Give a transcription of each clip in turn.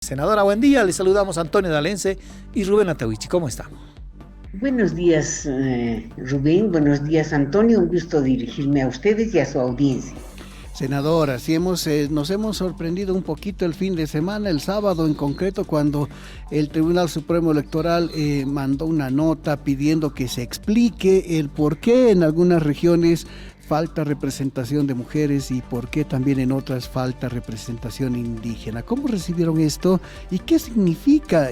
Senadora, buen día. Le saludamos a Antonio Dalense y Rubén Atahuichi. ¿Cómo está? Buenos días, Rubén. Buenos días, Antonio. Un gusto dirigirme a ustedes y a su audiencia. Senadora, sí nos hemos sorprendido un poquito el fin de semana, el sábado en concreto, cuando el Tribunal Supremo Electoral mandó una nota pidiendo que se explique el por qué en algunas regiones falta representación de mujeres y por qué también en otras falta representación indígena. ¿Cómo recibieron esto y qué significa,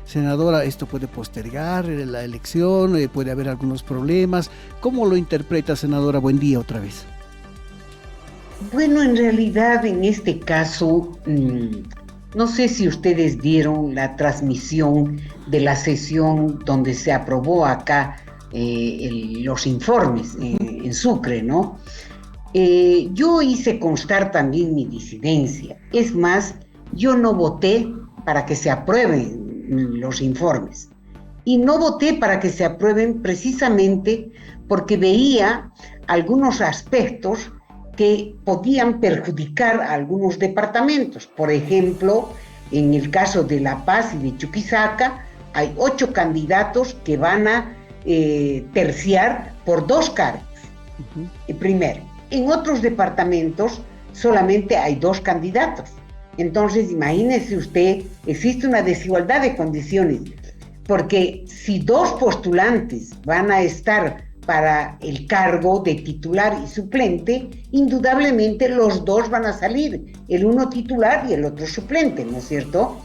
senadora? ¿Esto puede postergar la elección? ¿Puede haber algunos problemas? ¿Cómo lo interpreta, senadora? Buen día otra vez. Bueno, en realidad en este caso, no sé si ustedes vieron la transmisión de la sesión donde se aprobó acá los informes en Sucre, ¿no? Yo hice constar también mi disidencia. Es más, yo no voté para que se aprueben los informes. Y no voté para que se aprueben precisamente porque veía algunos aspectos que podían perjudicar a algunos departamentos. Por ejemplo, en el caso de La Paz y de Chuquisaca, hay 8 candidatos que van a terciar por 2 cargos. Primero, en otros departamentos solamente hay 2 candidatos. Entonces, imagínese usted, existe una desigualdad de condiciones, porque si 2 postulantes van a estar para el cargo de titular y suplente, indudablemente los 2 van a salir, el uno titular y el otro suplente, ¿no es cierto?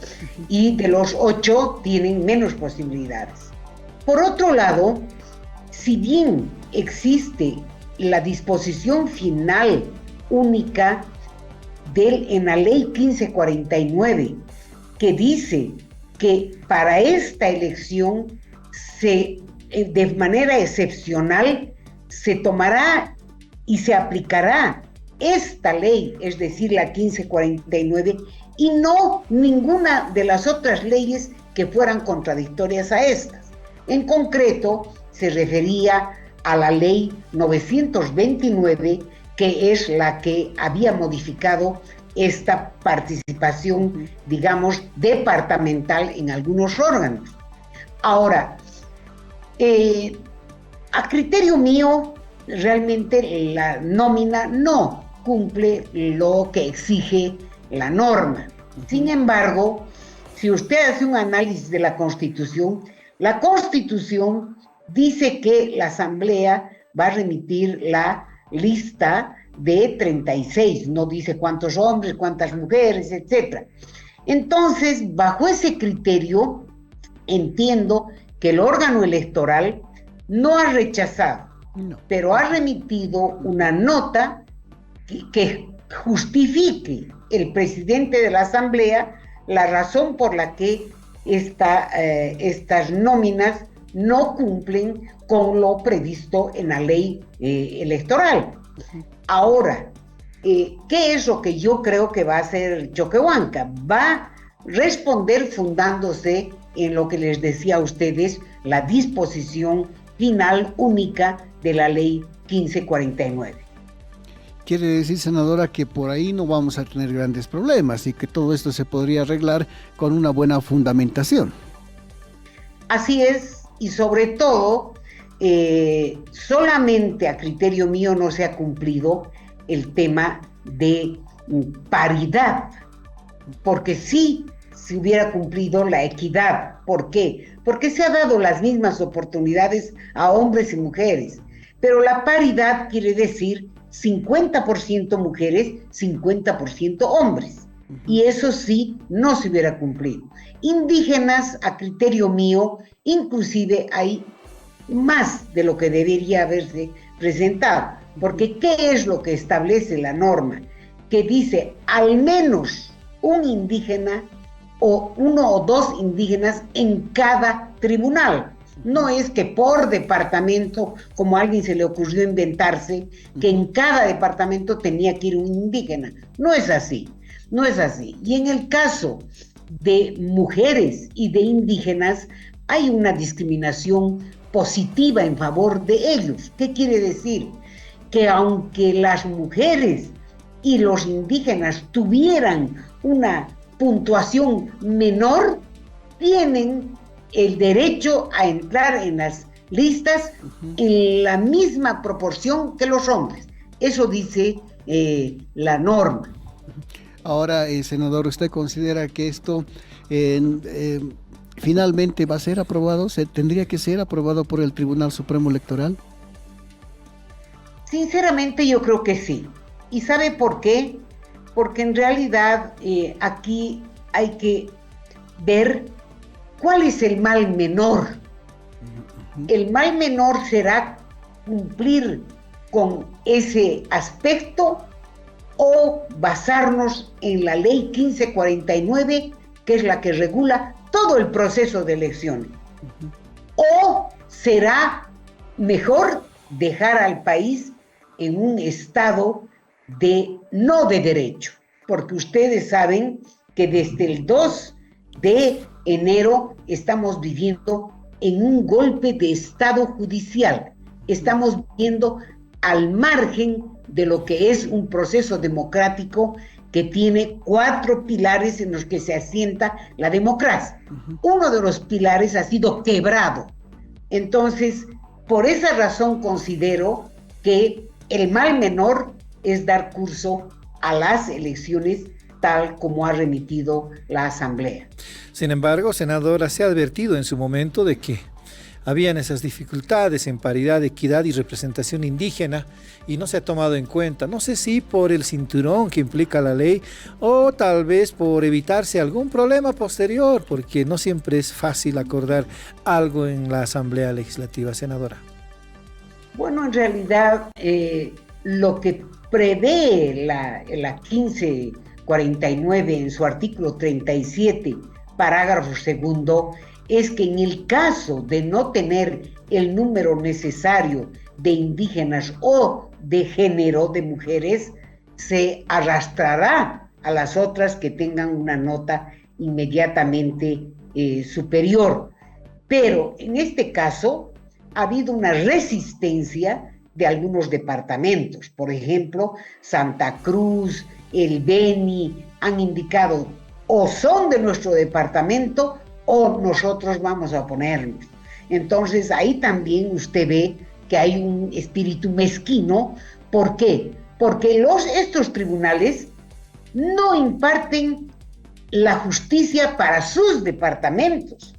Y de los 8 tienen menos posibilidades. Por otro lado, si bien existe la disposición final única en la ley 1549, que dice que para esta elección de manera excepcional se tomará y se aplicará esta ley, es decir, la 1549, y no ninguna de las otras leyes que fueran contradictorias a estas. En concreto, se refería a la ley 929, que es la que había modificado esta participación, digamos, departamental en algunos órganos. Ahora, a criterio mío, realmente la nómina no cumple lo que exige la norma. Sin embargo, si usted hace un análisis de la Constitución dice que la Asamblea va a remitir la lista de 36, no dice cuántos hombres, cuántas mujeres, etc. Entonces, bajo ese criterio, entiendo que el órgano electoral no ha rechazado, pero ha remitido una nota que justifique el presidente de la Asamblea la razón por la que estas nóminas no cumplen con lo previsto en la ley electoral. Ahora, ¿qué es lo que yo creo que va a hacer Choquehuanca? Va a responder fundándose en lo que les decía a ustedes, la disposición final única de la ley 1549. Quiere decir, senadora, que por ahí no vamos a tener grandes problemas y que todo esto se podría arreglar con una buena fundamentación. Así es, y sobre todo, solamente a criterio mío no se ha cumplido el tema de paridad, porque sí se hubiera cumplido la equidad. ¿Por qué? Porque se ha dado las mismas oportunidades a hombres y mujeres, pero la paridad quiere decir 50% mujeres, 50% hombres, y eso sí no se hubiera cumplido. Indígenas, a criterio mío, inclusive hay más de lo que debería haberse presentado, porque ¿qué es lo que establece la norma? Que dice al menos un indígena o 1 o 2 indígenas en cada tribunal. No es que por departamento, como a alguien se le ocurrió inventarse, que en cada departamento tenía que ir un indígena. No es así, no es así. Y en el caso de mujeres y de indígenas, hay una discriminación positiva en favor de ellos. ¿Qué quiere decir? Que aunque las mujeres y los indígenas tuvieran una puntuación menor tienen el derecho a entrar en las listas en la misma proporción que los hombres. Eso dice la norma. Ahora, senador, ¿usted considera que esto finalmente va a ser aprobado? ¿Tendría que ser aprobado por el Tribunal Supremo Electoral? Sinceramente yo creo que sí. ¿Y sabe por qué? Porque en realidad aquí hay que ver cuál es el mal menor. El mal menor será cumplir con ese aspecto o basarnos en la ley 1549, que es la que regula todo el proceso de elecciones. O será mejor dejar al país en un estado no de derecho, porque ustedes saben que desde el 2 de enero estamos viviendo en un golpe de estado judicial. Estamos viviendo al margen de lo que es un proceso democrático que tiene 4 pilares en los que se asienta la democracia. Uno de los pilares ha sido quebrado. Entonces, por esa razón considero que el mal menor es dar curso a las elecciones tal como ha remitido la Asamblea. Sin embargo, senadora, se ha advertido en su momento de que habían esas dificultades en paridad, equidad y representación indígena y no se ha tomado en cuenta. No sé si por el cinturón que implica la ley o tal vez por evitarse algún problema posterior, porque no siempre es fácil acordar algo en la Asamblea Legislativa, senadora. Bueno, en realidad lo que prevé la 1549 en su artículo 37, parágrafo segundo, es que en el caso de no tener el número necesario de indígenas o de género de mujeres, se arrastrará a las otras que tengan una nota inmediatamente superior. Pero en este caso ha habido una resistencia de algunos departamentos. Por ejemplo, Santa Cruz, el Beni, han indicado o son de nuestro departamento o nosotros vamos a oponernos. Entonces ahí también usted ve que hay un espíritu mezquino. ¿Por qué? Porque estos tribunales no imparten la justicia para sus departamentos.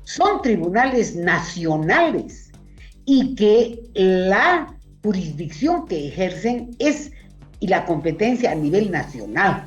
Son tribunales nacionales y que la jurisdicción que ejercen y la competencia a nivel nacional.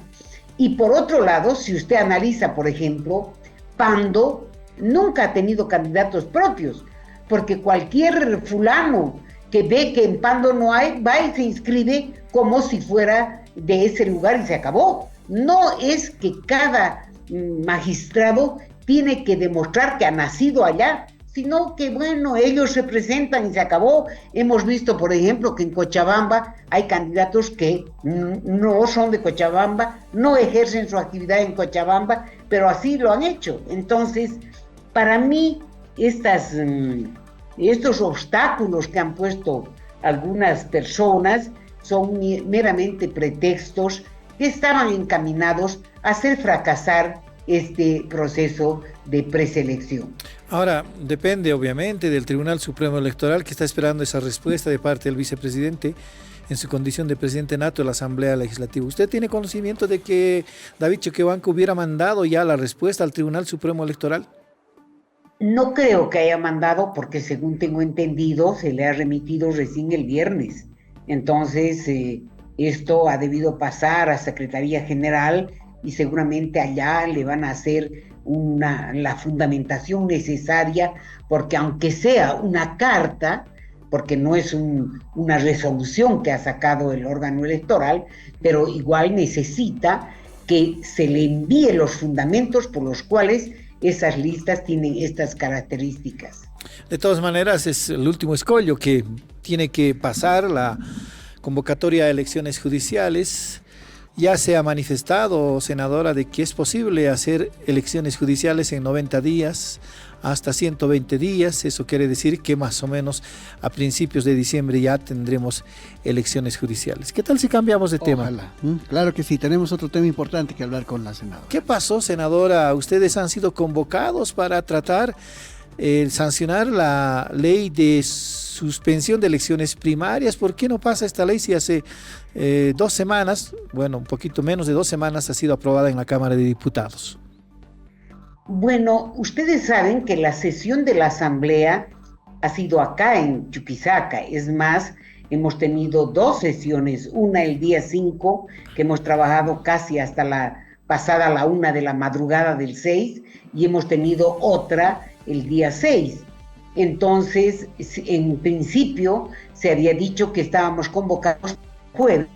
Y por otro lado, si usted analiza, por ejemplo, Pando nunca ha tenido candidatos propios, porque cualquier fulano que ve que en Pando no hay, va y se inscribe como si fuera de ese lugar y se acabó. No es que cada magistrado tiene que demostrar que ha nacido allá, sino que, bueno, ellos representan y se acabó. Hemos visto, por ejemplo, que en Cochabamba hay candidatos que no son de Cochabamba, no ejercen su actividad en Cochabamba, pero así lo han hecho. Entonces, para mí, estos obstáculos que han puesto algunas personas son meramente pretextos que estaban encaminados a hacer fracasar este proceso de preselección. Ahora, depende obviamente del Tribunal Supremo Electoral, que está esperando esa respuesta de parte del vicepresidente en su condición de presidente nato de la Asamblea Legislativa. ¿Usted tiene conocimiento de que David Choquehuanca hubiera mandado ya la respuesta al Tribunal Supremo Electoral? No creo que haya mandado, porque según tengo entendido, se le ha remitido recién el viernes. Entonces, esto ha debido pasar a Secretaría General y seguramente allá le van a hacer la fundamentación necesaria, porque aunque sea una carta, porque no es una resolución que ha sacado el órgano electoral, pero igual necesita que se le envíe los fundamentos por los cuales esas listas tienen estas características. De todas maneras, es el último escollo que tiene que pasar la convocatoria a elecciones judiciales. Ya se ha manifestado, senadora, de que es posible hacer elecciones judiciales en 90 días, hasta 120 días. Eso quiere decir que más o menos a principios de diciembre ya tendremos elecciones judiciales. ¿Qué tal si cambiamos de tema? Ojalá. Claro que sí, tenemos otro tema importante que hablar con la senadora. ¿Qué pasó, senadora? Ustedes han sido convocados para tratar sancionar la ley de suspensión de elecciones primarias. ¿Por qué no pasa esta ley si hace 2 semanas, bueno, un poquito menos de 2 semanas, ha sido aprobada en la Cámara de Diputados? Bueno, ustedes saben que la sesión de la Asamblea ha sido acá en Chuquisaca. Es más, hemos tenido 2 sesiones, una el día 5, que hemos trabajado casi hasta pasada la 1 de la madrugada del 6, y hemos tenido otra el día 6. Entonces, en principio, se había dicho que estábamos convocados jueves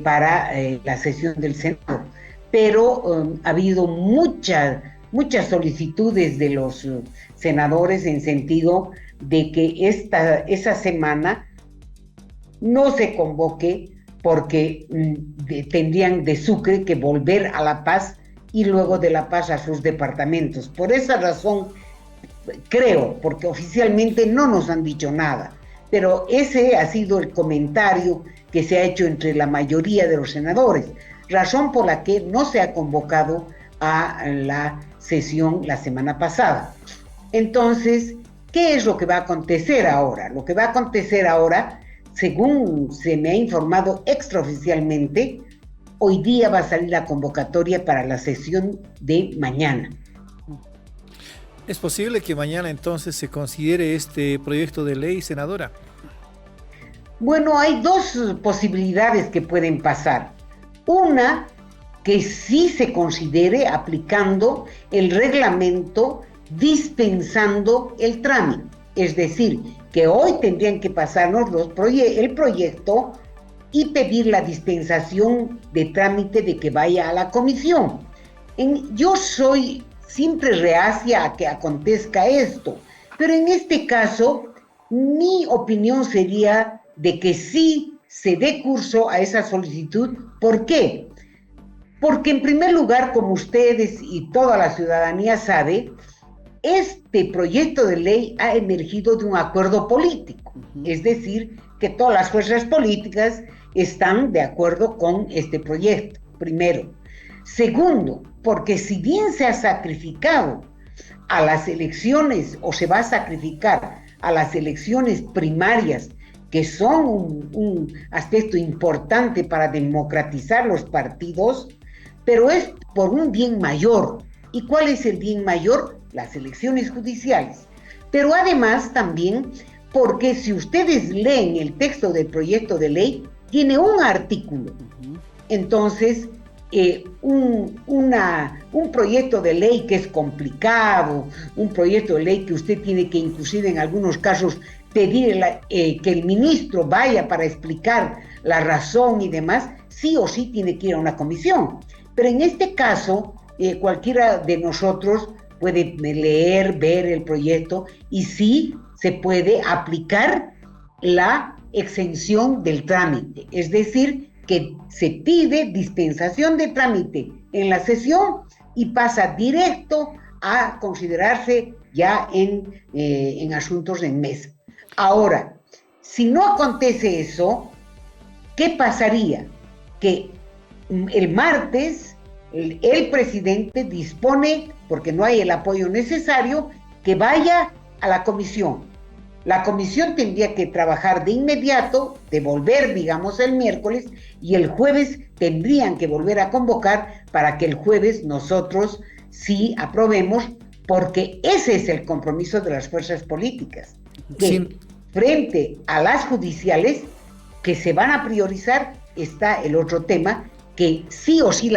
para la sesión del Senado, pero ha habido muchas solicitudes de los senadores en sentido de que esa semana no se convoque porque tendrían de Sucre que volver a La Paz y luego de La Paz a sus departamentos. Por esa razón, creo, porque oficialmente no nos han dicho nada, pero ese ha sido el comentario que se ha hecho entre la mayoría de los senadores, razón por la que no se ha convocado a la sesión la semana pasada. Entonces, ¿qué es lo que va a acontecer ahora? Lo que va a acontecer ahora, según se me ha informado extraoficialmente, hoy día va a salir la convocatoria para la sesión de mañana. ¿Es posible que mañana entonces se considere este proyecto de ley, senadora? Bueno, hay 2 posibilidades que pueden pasar. Una, que sí se considere aplicando el reglamento dispensando el trámite. Es decir, que hoy tendrían que pasarnos el proyecto y pedir la dispensación de trámite de que vaya a la comisión. Yo soy siempre reacia a que acontezca esto, pero en este caso mi opinión sería de que sí se dé curso a esa solicitud. ¿Por qué? Porque en primer lugar, como ustedes y toda la ciudadanía sabe, este proyecto de ley ha emergido de un acuerdo político, es decir, que todas las fuerzas políticas están de acuerdo con este proyecto, primero. Segundo, porque si bien se ha sacrificado a las elecciones, o se va a sacrificar a las elecciones primarias, que son un aspecto importante para democratizar los partidos, pero es por un bien mayor. ¿Y cuál es el bien mayor? Las elecciones judiciales. Pero además también porque si ustedes leen el texto del proyecto de ley, tiene un artículo. Entonces, un proyecto de ley que es complicado, un proyecto de ley que usted tiene que inclusive en algunos casos pedir que el ministro vaya para explicar la razón y demás, sí o sí tiene que ir a una comisión. Pero en este caso, cualquiera de nosotros puede leer, ver el proyecto y sí se puede aplicar la exención del trámite. Es decir, que se pide dispensación de trámite en la sesión y pasa directo a considerarse ya en asuntos en mesa. Ahora, si no acontece eso, ¿qué pasaría? Que el martes el presidente dispone, porque no hay el apoyo necesario, que vaya a la comisión. La comisión tendría que trabajar de inmediato, devolver, digamos, el miércoles, y el jueves tendrían que volver a convocar para que el jueves nosotros sí aprobemos, porque ese es el compromiso de las fuerzas políticas, que sí, frente a las judiciales que se van a priorizar, está el otro tema, que sí o sí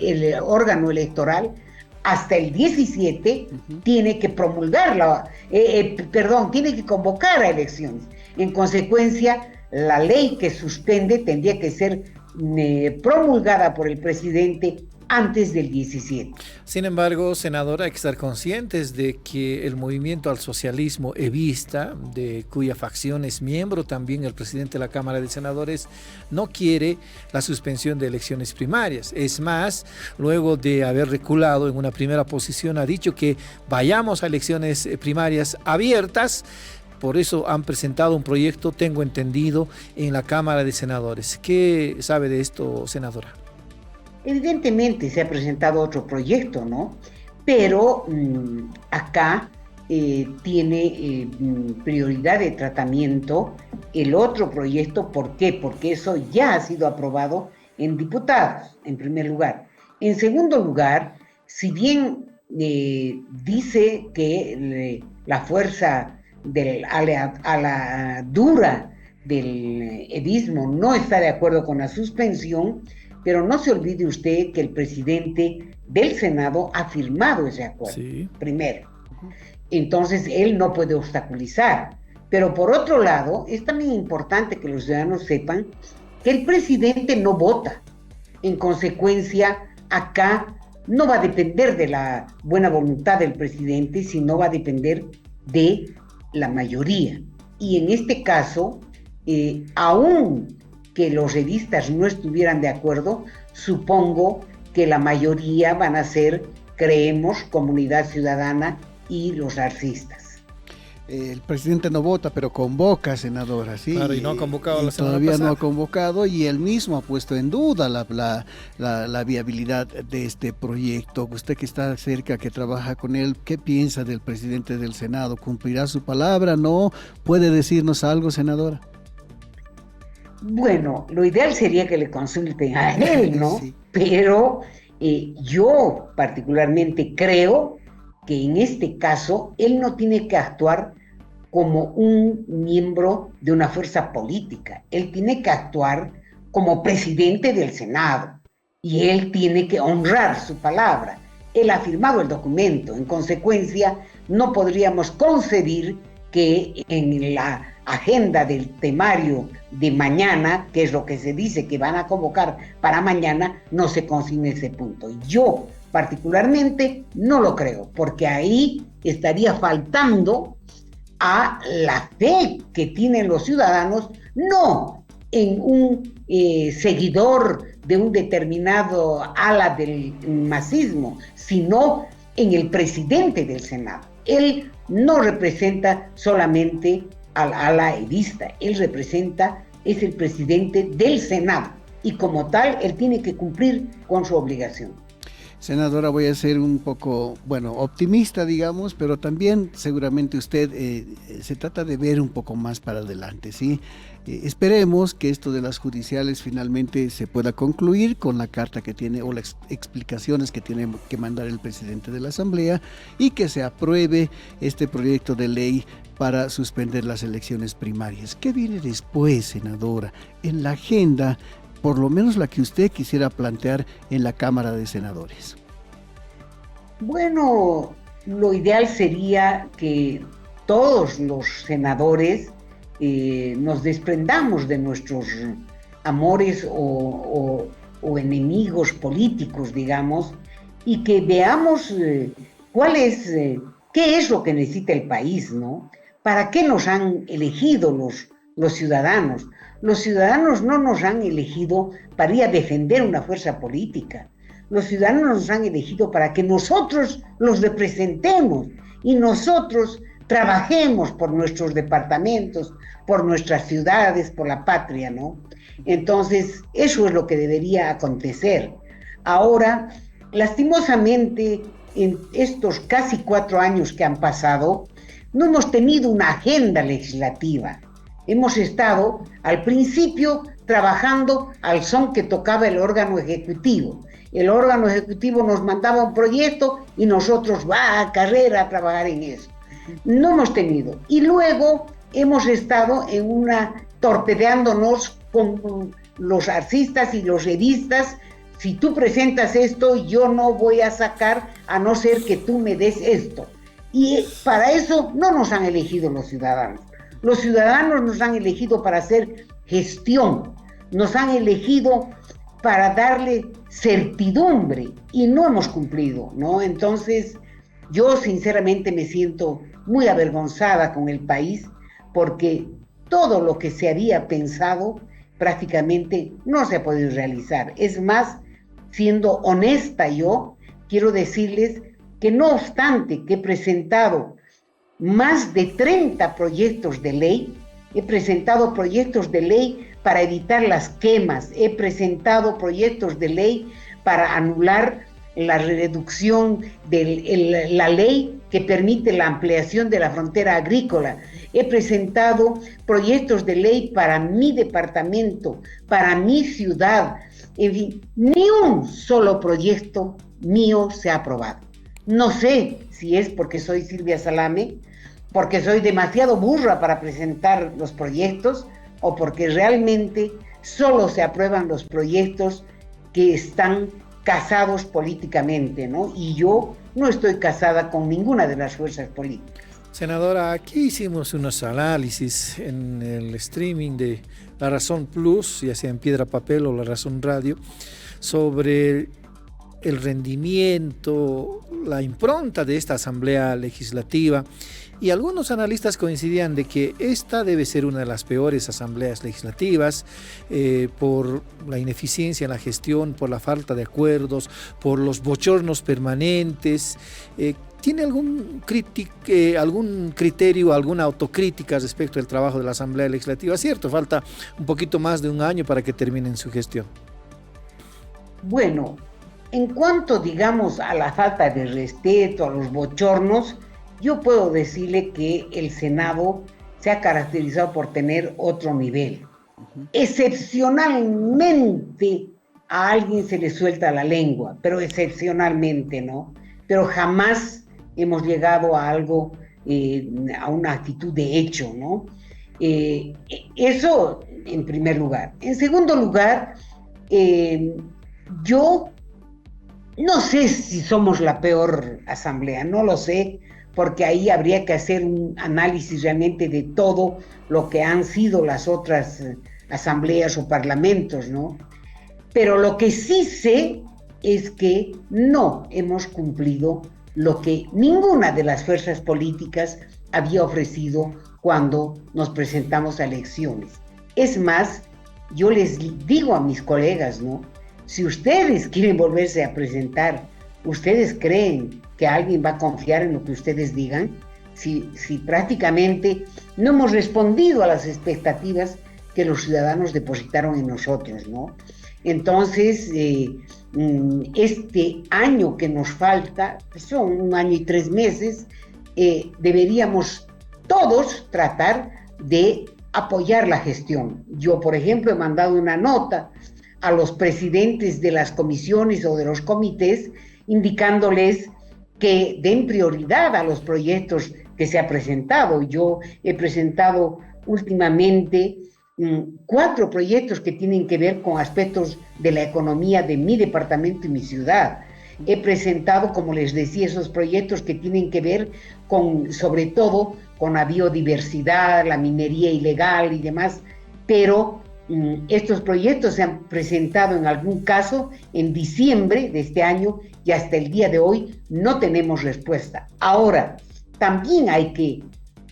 el órgano electoral hasta el 17 tiene que tiene que convocar a elecciones. En consecuencia, la ley que suspende tendría que ser promulgada por el presidente antes del 17. Sin embargo, senadora, hay que estar conscientes de que el movimiento al socialismo evista, de cuya facción es miembro también el presidente de la Cámara de Senadores, no quiere la suspensión de elecciones primarias. Es más, luego de haber reculado en una primera posición, ha dicho que vayamos a elecciones primarias abiertas. Por eso han presentado un proyecto, tengo entendido, en la Cámara de Senadores. ¿Qué sabe de esto, senadora? Evidentemente se ha presentado otro proyecto, ¿no? Pero acá tiene prioridad de tratamiento el otro proyecto. ¿Por qué? Porque eso ya ha sido aprobado en diputados, en primer lugar. En segundo lugar, si bien dice que la fuerza a la dura del edismo no está de acuerdo con la suspensión, pero no se olvide usted que el presidente del Senado ha firmado ese acuerdo, sí, primero. Entonces, él no puede obstaculizar. Pero por otro lado, es también importante que los ciudadanos sepan que el presidente no vota. En consecuencia, acá no va a depender de la buena voluntad del presidente, sino va a depender de la mayoría. Y en este caso, aún que los edistas no estuvieran de acuerdo, supongo que la mayoría van a ser, creemos, Comunidad Ciudadana y los arcistas. El presidente no vota, pero convoca, senadora, ¿sí? Claro, y no ha convocado la semana todavía pasada. No ha convocado, y él mismo ha puesto en duda la viabilidad de este proyecto. Usted que está cerca, que trabaja con él, ¿qué piensa del presidente del Senado? ¿Cumplirá su palabra? ¿No? ¿Puede decirnos algo, senadora? Bueno, lo ideal sería que le consulten a él, ¿no? Sí. Pero yo particularmente creo que en este caso él no tiene que actuar como un miembro de una fuerza política. Él tiene que actuar como presidente del Senado y él tiene que honrar su palabra. Él ha firmado el documento. En consecuencia, no podríamos concebir que en la agenda del temario de mañana, que es lo que se dice que van a convocar para mañana, no se consigne ese punto. Yo particularmente no lo creo, porque ahí estaría faltando a la fe que tienen los ciudadanos, no en un seguidor de un determinado ala del masismo, sino en el presidente del Senado. Él no representa solamente al ala edista, él representa, es el presidente del Senado, y como tal, él tiene que cumplir con su obligación. Senadora, voy a ser un poco, optimista, digamos, pero también seguramente usted se trata de ver un poco más para adelante, ¿sí? Esperemos que esto de las judiciales finalmente se pueda concluir con la carta que tiene o las explicaciones que tiene que mandar el presidente de la Asamblea y que se apruebe este proyecto de ley para suspender las elecciones primarias. ¿Qué viene después, senadora, en la agenda, por lo menos la que usted quisiera plantear en la Cámara de Senadores? Bueno, lo ideal sería que todos los senadores nos desprendamos de nuestros amores o enemigos políticos, digamos, y que veamos qué es lo que necesita el país, ¿no? ¿Para qué nos han elegido los ciudadanos? Los ciudadanos no nos han elegido para ir a defender una fuerza política. Los ciudadanos nos han elegido para que nosotros los representemos y nosotros trabajemos por nuestros departamentos, por nuestras ciudades, por la patria, ¿no? Entonces, eso es lo que debería acontecer. Ahora, lastimosamente, en estos casi 4 años que han pasado, no hemos tenido una agenda legislativa. Hemos estado, al principio, trabajando al son que tocaba el órgano ejecutivo. El órgano ejecutivo nos mandaba un proyecto y nosotros a carrera a trabajar en eso. No hemos tenido. Y luego hemos estado torpedeándonos con los arcistas y los edistas. Si tú presentas esto, yo no voy a sacar a no ser que tú me des esto. Y para eso no nos han elegido los ciudadanos. Los ciudadanos nos han elegido para hacer gestión, nos han elegido para darle certidumbre y no hemos cumplido, ¿no? Entonces, yo sinceramente me siento muy avergonzada con el país porque todo lo que se había pensado prácticamente no se ha podido realizar. Es más, siendo honesta yo, quiero decirles que no obstante que he presentado más de 30 proyectos de ley, he presentado proyectos de ley para evitar las quemas, he presentado proyectos de ley para anular la reducción de la ley que permite la ampliación de la frontera agrícola. He presentado proyectos de ley para mi departamento, para mi ciudad. En fin, ni un solo proyecto mío se ha aprobado. No sé si es porque soy Silvia Salame, porque soy demasiado burra para presentar los proyectos o porque realmente solo se aprueban los proyectos que están casados políticamente, ¿no? Y yo no estoy casada con ninguna de las fuerzas políticas. Senadora, aquí hicimos unos análisis en el streaming de La Razón Plus, ya sea en Piedra Papel o La Razón Radio, sobre el rendimiento, la impronta de esta Asamblea Legislativa, y algunos analistas coincidían de que esta debe ser una de las peores asambleas legislativas por la ineficiencia en la gestión, por la falta de acuerdos, por los bochornos permanentes. ¿Tiene algún criterio, alguna autocrítica respecto al trabajo de la Asamblea Legislativa? Cierto, falta un poquito más de un año para que terminen su gestión. Bueno, en cuanto, digamos, a la falta de respeto, a los bochornos, yo puedo decirle que el Senado se ha caracterizado por tener otro nivel. Excepcionalmente a alguien se le suelta la lengua, pero excepcionalmente, ¿no? Pero jamás hemos llegado a algo, a una actitud de hecho, ¿no? Eso en primer lugar. En segundo lugar, yo no sé si somos la peor asamblea, no lo sé, porque ahí habría que hacer un análisis realmente de todo lo que han sido las otras asambleas o parlamentos, ¿no? Pero lo que sí sé es que no hemos cumplido lo que ninguna de las fuerzas políticas había ofrecido cuando nos presentamos a elecciones. Es más, yo les digo a mis colegas, ¿no? Si ustedes quieren volverse a presentar, ¿ustedes creen que alguien va a confiar en lo que ustedes digan? Si prácticamente no hemos respondido a las expectativas que los ciudadanos depositaron en nosotros, ¿no? Entonces, este año que nos falta, son 1 año y 3 meses, deberíamos todos tratar de apoyar la gestión. Yo, por ejemplo, he mandado una nota a los presidentes de las comisiones o de los comités, indicándoles que den prioridad a los proyectos que se ha presentado. Yo he presentado últimamente 4 proyectos que tienen que ver con aspectos de la economía de mi departamento y mi ciudad. He presentado, como les decía, esos proyectos que tienen que ver con, sobre todo, con la biodiversidad, la minería ilegal y demás, pero estos proyectos se han presentado en algún caso en diciembre de este año y hasta el día de hoy no tenemos respuesta. Ahora, también hay que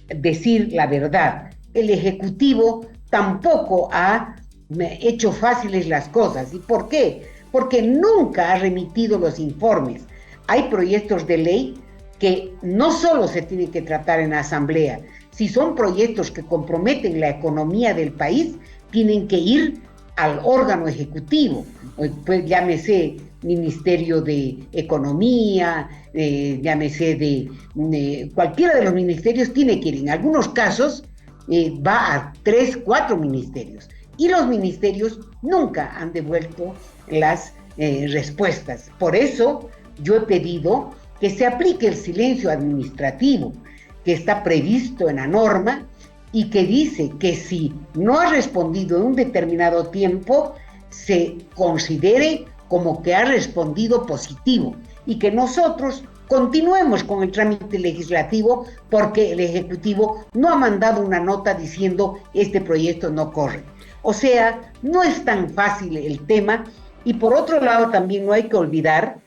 decir la verdad. El Ejecutivo tampoco ha hecho fáciles las cosas. ¿Y por qué? Porque nunca ha remitido los informes. Hay proyectos de ley que no solo se tienen que tratar en la Asamblea. Si son proyectos que comprometen la economía del país, tienen que ir al órgano ejecutivo, pues llámese Ministerio de Economía, llámese de cualquiera de los ministerios, tiene que ir. En algunos casos va a 3, 4 ministerios y los ministerios nunca han devuelto las respuestas. Por eso yo he pedido que se aplique el silencio administrativo que está previsto en la norma y que dice que si no ha respondido en un determinado tiempo, se considere como que ha respondido positivo y que nosotros continuemos con el trámite legislativo porque el Ejecutivo no ha mandado una nota diciendo este proyecto no corre. O sea, no es tan fácil el tema Y por otro lado, también no hay que olvidar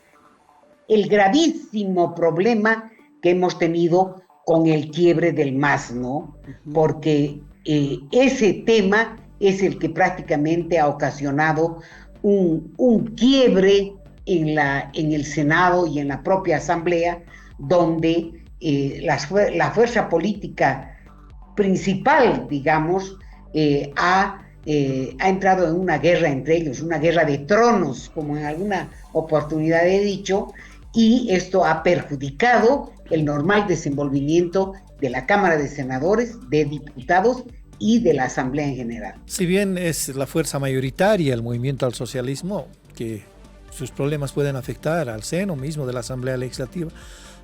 el gravísimo problema que hemos tenido con el quiebre del MAS, ¿no? Porque ese tema es el que prácticamente ha ocasionado un quiebre en el Senado y en la propia Asamblea, donde la fuerza política principal, digamos, ha entrado en una guerra entre ellos, una guerra de tronos, como en alguna oportunidad he dicho, y esto ha perjudicado el normal desenvolvimiento de la Cámara de Senadores, de diputados y de la Asamblea en general. Si bien es la fuerza mayoritaria el movimiento al socialismo, que sus problemas pueden afectar al seno mismo de la Asamblea Legislativa,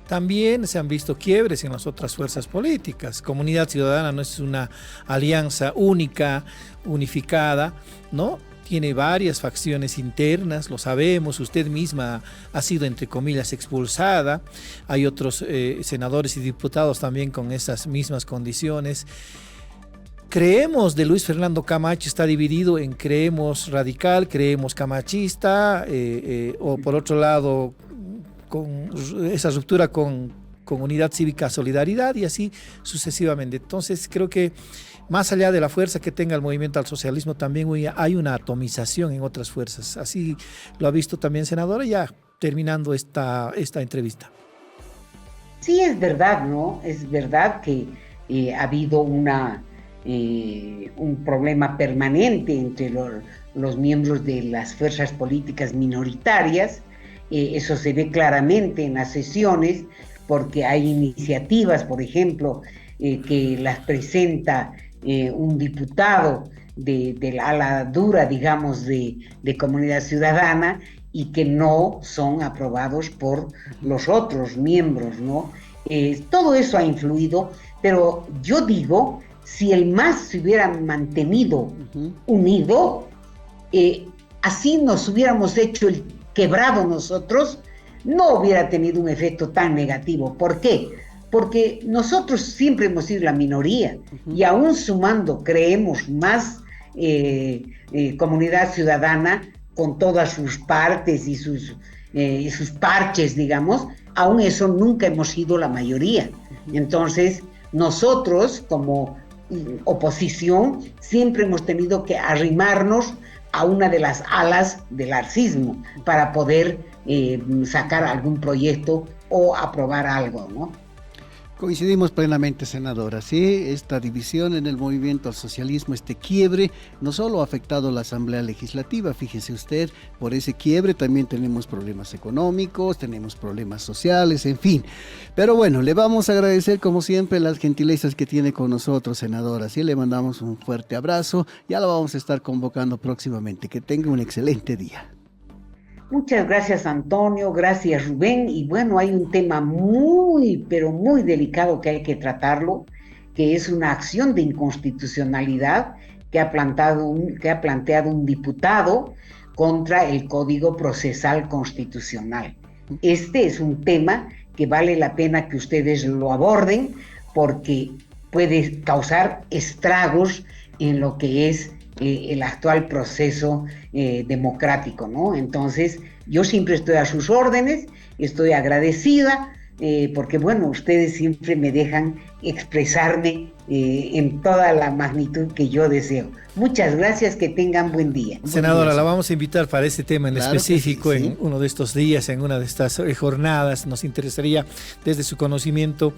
también se han visto quiebres en las otras fuerzas políticas. Comunidad Ciudadana no es una alianza única, unificada, ¿no? Tiene varias facciones internas, lo sabemos, usted misma ha sido, entre comillas, expulsada. Hay otros senadores y diputados también con esas mismas condiciones. Creemos de Luis Fernando Camacho está dividido en creemos radical, creemos camachista, o por otro lado, con esa ruptura con Unidad Cívica Solidaridad y así sucesivamente. Entonces creo que más allá de la fuerza que tenga el movimiento al socialismo, también hay una atomización en otras fuerzas. Así lo ha visto también, senadora, ya terminando esta entrevista. Sí, es verdad, ¿no? Es verdad que ha habido un problema permanente entre los miembros de las fuerzas políticas minoritarias. Eso se ve claramente en las sesiones, porque hay iniciativas, por ejemplo, que las presenta un diputado de la ala dura, digamos, de Comunidad Ciudadana, y que no son aprobados por los otros miembros, ¿no? Todo eso ha influido, pero yo digo, si el MAS se hubiera mantenido unido, así nos hubiéramos hecho el quebrado nosotros, no hubiera tenido un efecto tan negativo. ¿Por qué? Porque nosotros siempre hemos sido la minoría, y aún sumando, creemos, más Comunidad Ciudadana, con todas sus partes y sus parches, digamos, aún eso nunca hemos sido la mayoría. Entonces, nosotros como oposición siempre hemos tenido que arrimarnos a una de las alas del arcismo para poder sacar algún proyecto o aprobar algo, ¿no? Coincidimos plenamente, senadora. Sí, esta división en el movimiento al socialismo, este quiebre, no solo ha afectado a la Asamblea Legislativa, fíjese usted, por ese quiebre también tenemos problemas económicos, tenemos problemas sociales, en fin. Pero bueno, le vamos a agradecer como siempre las gentilezas que tiene con nosotros, senadora. Sí, le mandamos un fuerte abrazo, ya la vamos a estar convocando próximamente. Que tenga un excelente día. Muchas gracias, Antonio, gracias, Rubén. Y bueno, hay un tema muy, pero muy delicado que hay que tratarlo, que es una acción de inconstitucionalidad que ha planteado un diputado contra el Código Procesal Constitucional. Este es un tema que vale la pena que ustedes lo aborden, porque puede causar estragos en lo que es el actual proceso democrático, ¿no? Entonces, yo siempre estoy a sus órdenes, estoy agradecida, porque, bueno, ustedes siempre me dejan expresarme en toda la magnitud que yo deseo. Muchas gracias, que tengan buen día. Senadora, la vamos a invitar para ese tema en específico, sí, sí. En uno de estos días, en una de estas jornadas. Nos interesaría, desde su conocimiento,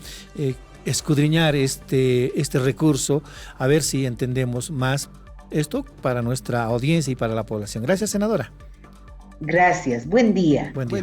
escudriñar este recurso, a ver si entendemos más esto para nuestra audiencia y para la población. Gracias, senadora. Gracias. Buen día. Buen día.